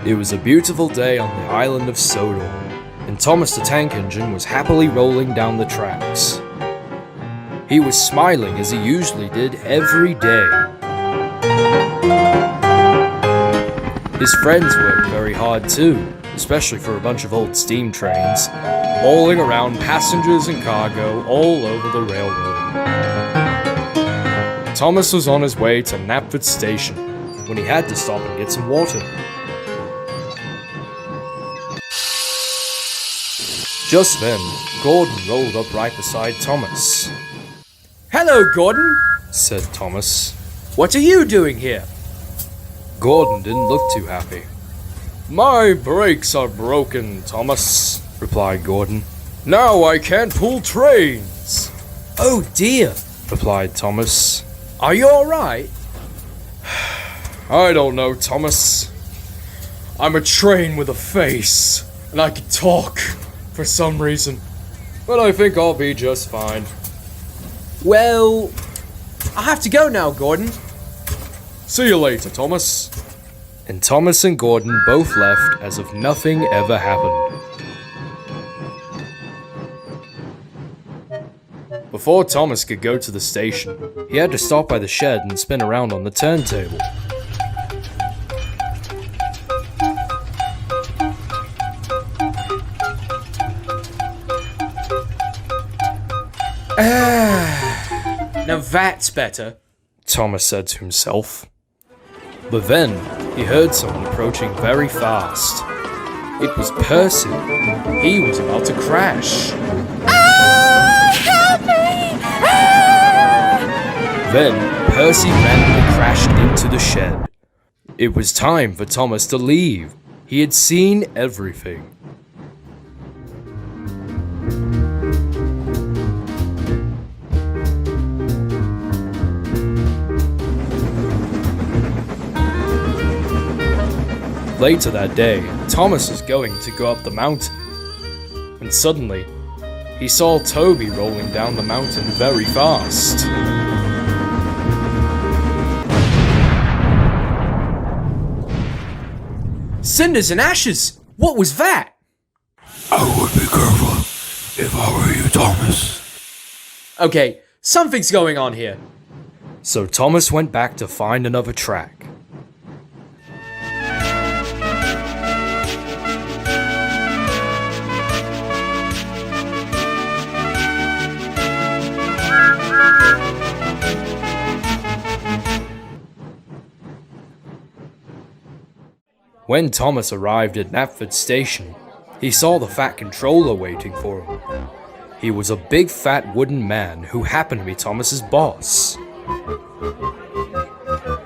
It was a beautiful day on the island of Sodor, and Thomas the Tank Engine was happily rolling down the tracks. He was smiling as he usually did every day. His friends worked very hard too, especially for a bunch of old steam trains, hauling around passengers and cargo all over the railroad. Thomas was on his way to Narrated station when he had to stop and get some water. Just then, Gordon rolled up right beside Thomas. "Hello, Gordon," said Thomas. "What are you doing here?" Gordon didn't look too happy. "My brakes are broken, Thomas," replied Gordon. "Now I can't pull trains." "Oh dear," replied Thomas. "Are you alright?" "I don't know, Thomas. I'm a train with a face, and I can talk for some reason. But I think I'll be just fine." "Well, I have to go now, Gordon." "See you later, Thomas." And Thomas and Gordon both left as if nothing ever happened. Before Thomas could go to the station, he had to stop by the shed and spin around on the turntable. Now that's better, Thomas said to himself. But then, he heard someone approaching very fast. It was Percy. He was about to crash. Help me! Then, Percy randomly crashed into the shed. It was time for Thomas to leave. He had seen everything. Later that day, Thomas was going to go up the mountain. And suddenly, he saw Toby rolling down the mountain very fast. "Cinders and ashes! What was that?" "I would be careful if I were you, Thomas." "Okay, something's going on here." So Thomas went back to find another track. When Thomas arrived at Narrated station, he saw the fat controller waiting for him. He was a big fat wooden man who happened to be Thomas's boss.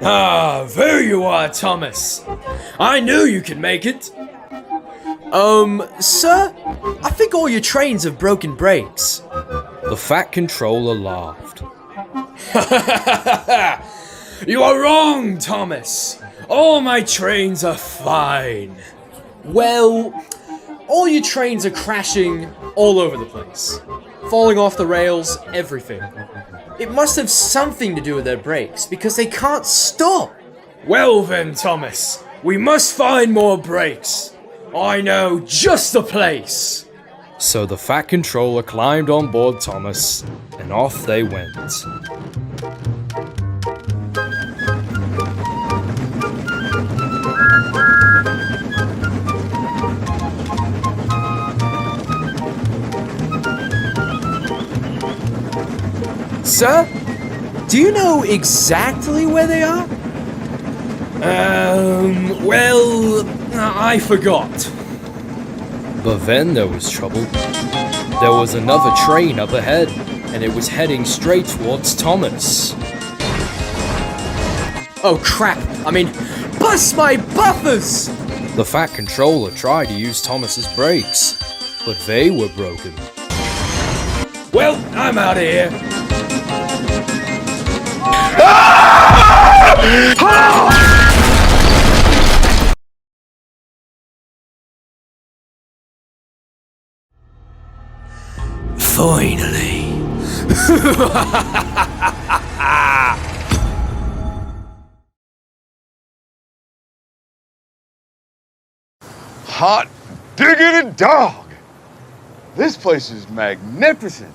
"Ah, there you are, Thomas. I knew you could make it." Sir? I think all your trains have broken brakes." The fat controller laughed. "You are wrong, Thomas. All my trains are fine." "Well, all your trains are crashing all over the place. Falling off the rails, everything. It must have something to do with their brakes, because they can't stop." "Well then, Thomas, we must find more brakes. I know just the place." So the fat controller climbed on board Thomas, and off they went. "Sir, do you know exactly where they are?" Well, I forgot." But then there was trouble. There was another train up ahead, and it was heading straight towards Thomas. "Oh crap, bust my buffers!" The fat controller tried to use Thomas's brakes, but they were broken. "Well, I'm out of here." Finally. hot diggity dog! This place is magnificent.